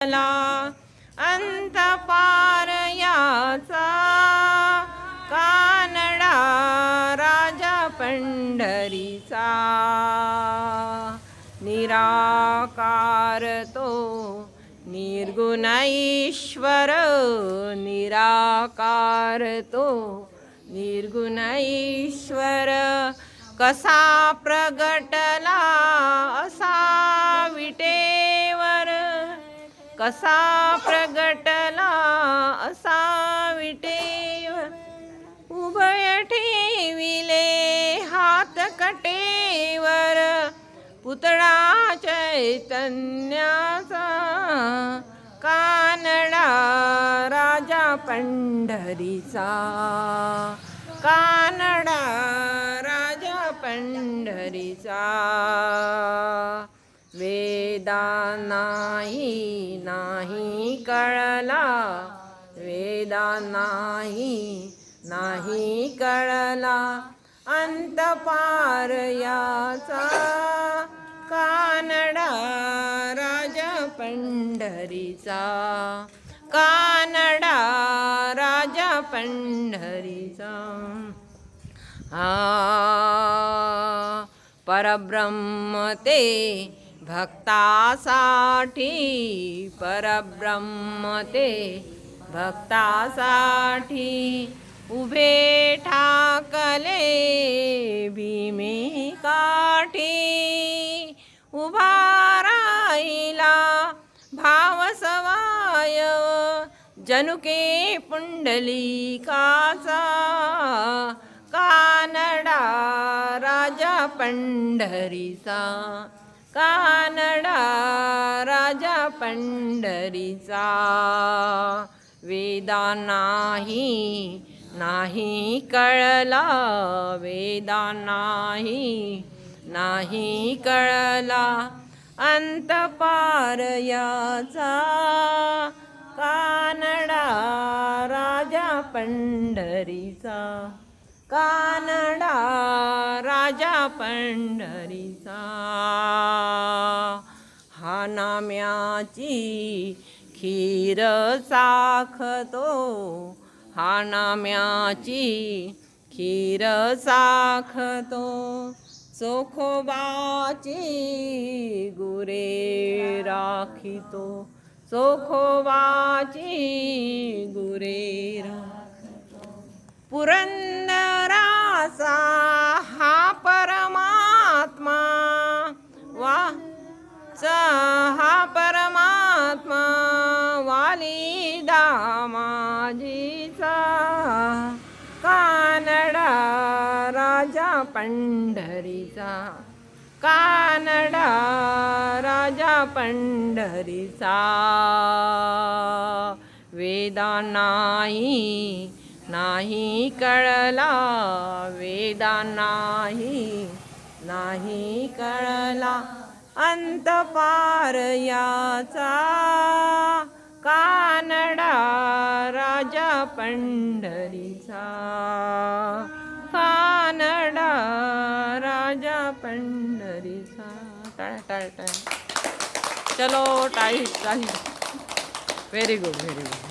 अंत पार याचा कानडा राजा पंढरीचा निराकार तो निर्गुण ईश्वर निराकार तो निर्गुण ईश्वर कसा प्रगटला असा विटेवर कसा प्रगटला असा विटेवर उभय ठेविले हात कटेवर पुतळा चैतन्याचा कानडा राजा पंढरीचा कानडा राजा पंढरीचा वेदा नाही कळला वेदा नाही कळला अंत पार याचा कानडा राजा पंढरीचा कानडा राजा पंढरीचा परब्रह्म ते भक्तासाठी परब्रह्म ते भक्तासाठी उभे ठाकले भीमे काठी उभा राहिला भावसवाय जनुके पुंडलिकाचा कानडा राजा पंढरीचा कानडा राजा पंढरीचा वेदा नाही कळला वेदा नाही कळला अंत पार याचा कानडा राजा पंढरीचा कानडा राजा पंढरीचा हा नाम्याची खीर साखतो हा नाम्याची खीर साखतो चोखोबाची गुरे राखितो चोखोबाची गुरे पुरंदराचा हा परमात्मा हा परमात्मा वाली दामाजीचा कानडा राजा पंढरीचा कानडा राजा पंढरीचा वेदा नाही कळला वेदा नाही कळला अंत पार याचा कानडा राजा पंढरीचा कानडा राजा पंढरीचा टाळ चलो टाळी व्हेरी गुड